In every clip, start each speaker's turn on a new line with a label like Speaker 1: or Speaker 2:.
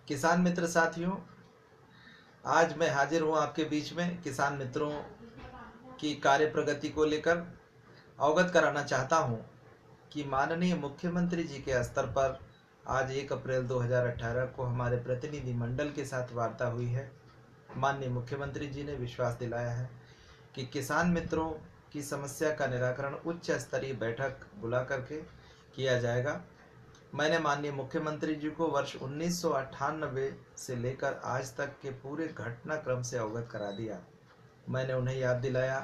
Speaker 1: किसान मित्र साथियों, आज मैं हाजिर हूँ आपके बीच में किसान मित्रों की कार्य प्रगति को लेकर अवगत कराना चाहता हूँ कि माननीय मुख्यमंत्री जी के स्तर पर आज 1 अप्रैल 2018 को हमारे प्रतिनिधि मंडल के साथ वार्ता हुई है। माननीय मुख्यमंत्री जी ने विश्वास दिलाया है कि किसान मित्रों की समस्या का निराकरण उच्च स्तरीय बैठक बुला करके किया जाएगा। मैंने माननीय मुख्यमंत्री जी को वर्ष 1998 से लेकर आज तक के पूरे घटनाक्रम से अवगत करा दिया। मैंने उन्हें याद दिलाया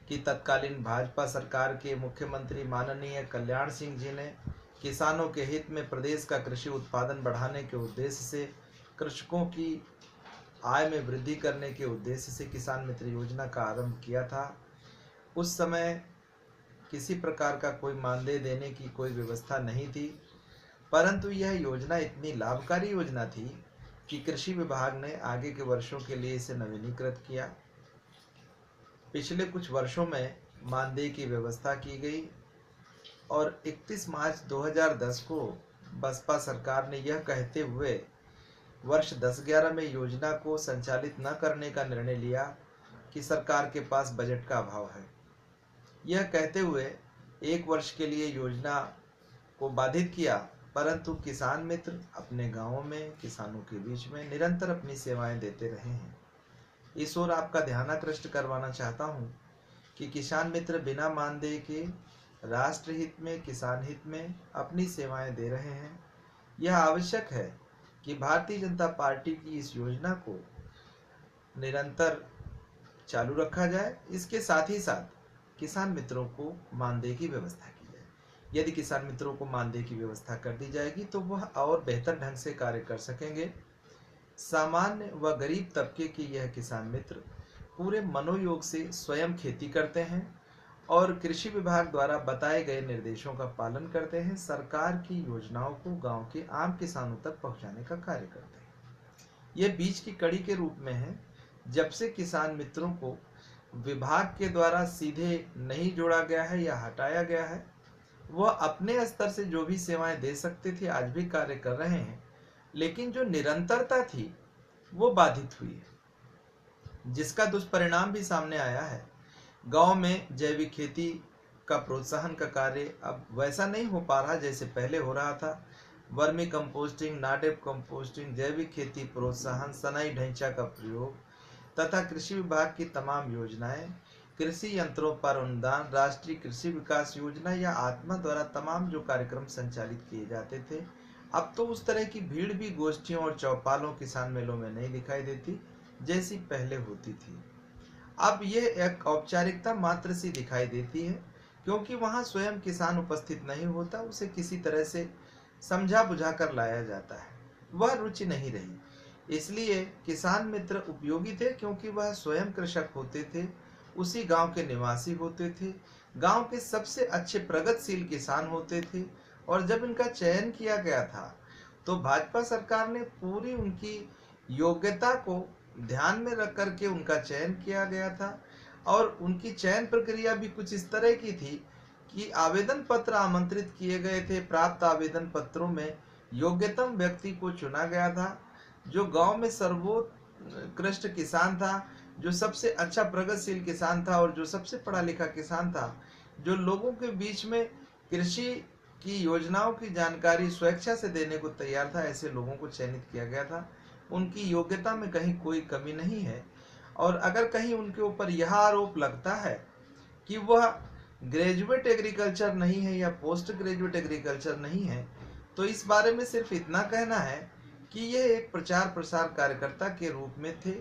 Speaker 1: कि तत्कालीन भाजपा सरकार के मुख्यमंत्री माननीय कल्याण सिंह जी ने किसानों के हित में प्रदेश का कृषि उत्पादन बढ़ाने के उद्देश्य से कृषकों की आय में वृद्धि करने के उद्देश्य से किसान मित्र योजना का आरंभ किया था। उस समय किसी प्रकार का कोई मानदेय देने की कोई व्यवस्था नहीं थी, परंतु यह योजना इतनी लाभकारी योजना थी कि कृषि विभाग ने आगे के वर्षों के लिए इसे नवीनीकृत किया। पिछले कुछ वर्षों में मानदेय की व्यवस्था की गई और 31 मार्च 2010 को बसपा सरकार ने यह कहते हुए वर्ष 10-11 में योजना को संचालित न करने का निर्णय लिया कि सरकार के पास बजट का अभाव है। यह कहते हुए 1 वर्ष के लिए योजना को बाधित किया, परंतु किसान मित्र अपने गांवों में किसानों के बीच में निरंतर अपनी सेवाएं देते रहे हैं। इस ओर आपका ध्यान आकृष्ट करवाना चाहता हूं कि किसान मित्र बिना मानदेय के राष्ट्र हित में, किसान हित में अपनी सेवाएं दे रहे हैं। यह आवश्यक है कि भारतीय जनता पार्टी की इस योजना को निरंतर चालू रखा जाए। इसके साथ ही साथ किसान मित्रों को मानदेय की व्यवस्था की जाए। यदि किसान मित्रों को मानदेय की व्यवस्था कर दी जाएगी तो वह और बेहतर ढंग से कार्य कर सकेंगे। सामान्य व गरीब तबके के यह किसान मित्र पूरे मनोयोग से स्वयं खेती करते हैं और कृषि विभाग द्वारा बताए गए निर्देशों का पालन करते हैं। सरकार की योजनाओं को गांव के आम किसानों तक पहुंचाने का कार्य करते हैं। यह बीच की कड़ी के रूप में है। जब से किसान मित्रों को विभाग के द्वारा सीधे नहीं जोड़ा गया है या हटाया गया है, वह अपने स्तर से जो भी सेवाएं दे सकते थे आज भी कार्य कर रहे हैं, लेकिन जो निरंतरता थी वो बाधित हुई है, जिसका दुष्परिणाम भी सामने आया है। गांव में जैविक खेती का प्रोत्साहन का कार्य अब वैसा नहीं हो पा रहा जैसे पहले हो रहा था। वर्मी कंपोस्टिंग, नाडेप कंपोस्टिंग, जैविक खेती प्रोत्साहन, सनई ढांचा का प्रयोग तथा कृषि विभाग की तमाम योजनाएं, कृषि यंत्रों पर अनुदान, राष्ट्रीय कृषि विकास योजना या आत्मा द्वारा तमाम जो कार्यक्रम संचालित किए जाते थे, अब तो उस तरह की भीड़ भी गोष्ठियों और चौपालों, किसान मेलों में नहीं दिखाई देती जैसी पहले होती थी। अब ये एक औपचारिकता मात्र सी दिखाई देती है, क्योंकि वहां स्वयं किसान उपस्थित नहीं होता, उसे किसी तरह से समझा बुझा कर लाया जाता है। वह रुचि नहीं रही। इसलिए किसान मित्र उपयोगी थे क्योंकि वह स्वयं कृषक होते थे, उसी गांव के निवासी होते थे, गांव के सबसे अच्छे प्रगतिशील किसान होते थे। और जब इनका चयन किया गया था तो भाजपा सरकार ने पूरी उनकी योग्यता को ध्यान में रख करके उनका चयन किया गया था। और उनकी चयन प्रक्रिया भी कुछ इस तरह की थी कि आवेदन पत्र आमंत्रित किए गए थे। प्राप्त आवेदन पत्रों में योग्यतम व्यक्ति को चुना गया था, जो गांव में सर्वोत्कृष्ट किसान था, जो सबसे अच्छा प्रगतिशील किसान था और जो सबसे पढ़ा लिखा किसान था, जो लोगों के बीच में कृषि की योजनाओं की जानकारी स्वेच्छा से देने को तैयार था। ऐसे लोगों को चयनित किया गया था। उनकी योग्यता में कहीं कोई कमी नहीं है। और अगर कहीं उनके ऊपर यह आरोप लगता है कि वह ग्रेजुएट एग्रीकल्चर नहीं है या पोस्ट ग्रेजुएट एग्रीकल्चर नहीं है, तो इस बारे में सिर्फ इतना कहना है कि यह एक प्रचार प्रसार कार्यकर्ता के रूप में थे,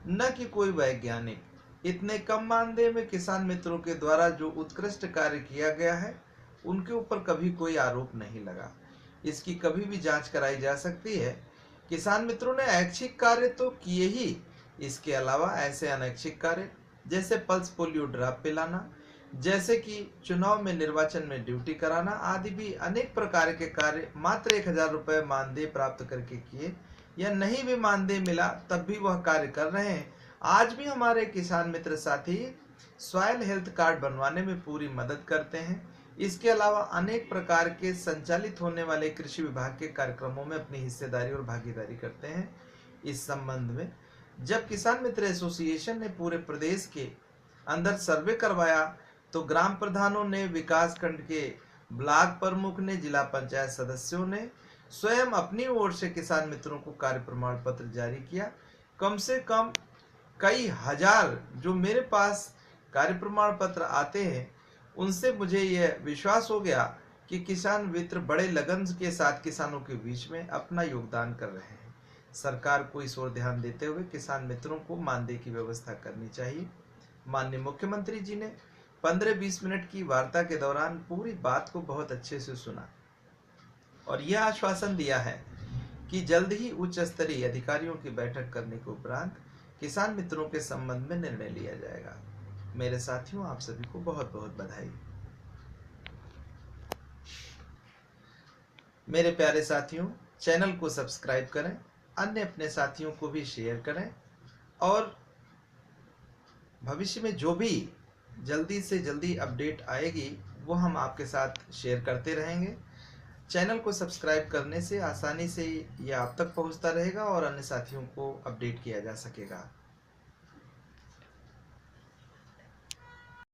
Speaker 1: न कि कोई वैज्ञानिक। इतने कम मानदेय में किसान मित्रों के द्वारा जो उत्कृष्ट कार्य किया गया है, उनके ऊपर कभी कोई आरोप नहीं लगा। इसकी कभी भी जांच कराई जा सकती है। किसान मित्रों ने ऐच्छिक कार्य तो किए ही, इसके अलावा ऐसे अनैच्छिक कार्य जैसे पल्स पोलियो ड्रॉप पिलाना, जैसे कि चुनाव में, निर्वाचन में ड्यूटी कराना आदि भी अनेक प्रकार के कार्य मात्र 1000 रुपये मानदेय प्राप्त करके किए, या नहीं भी मानदेय मिला तब भी वह कार्य कर रहे हैं। आज भी हमारे किसान मित्र साथी सॉइल हेल्थ कार्ड बनवाने में पूरी मदद करते हैं। इसके अलावा अनेक प्रकार के संचालित होने वाले कृषि विभाग के कार्यक्रमों में अपनी हिस्सेदारी और भागीदारी करते हैं। इस संबंध में जब किसान मित्र एसोसिएशन ने पूरे प्रदेश के अंदर सर्वे करवाया तो ग्राम प्रधानों ने, विकास खंड के ब्लॉक प्रमुख ने, जिला पंचायत सदस्यों ने स्वयं अपनी ओर से किसान मित्रों को कार्य प्रमाण पत्र जारी किया। कम से कम कई हजार जो मेरे पास कार्य प्रमाण पत्र आते हैं उनसे मुझे यह विश्वास हो गया कि किसान मित्र बड़े लगन के साथ किसानों के बीच में अपना योगदान कर रहे हैं। सरकार को इस ओर ध्यान देते हुए किसान मित्रों को मानदेय की व्यवस्था करनी चाहिए। माननीय मुख्यमंत्री जी ने 15-20 मिनट की वार्ता के दौरान पूरी बात को बहुत अच्छे से सुना और यह आश्वासन दिया है कि जल्द ही उच्च स्तरीय अधिकारियों की बैठक करने के उपरांत किसान मित्रों के संबंध में निर्णय लिया जाएगा। मेरे साथियों, आप सभी को बहुत बहुत बधाई। मेरे प्यारे साथियों, चैनल को सब्सक्राइब करें, अन्य अपने साथियों को भी शेयर करें और भविष्य में जो भी जल्दी से जल्दी अपडेट आएगी वो हम आपके साथ शेयर करते रहेंगे। चैनल को सब्सक्राइब करने से आसानी से ये आप तक पहुंचता रहेगा और अन्य साथियों को अपडेट किया जा सकेगा।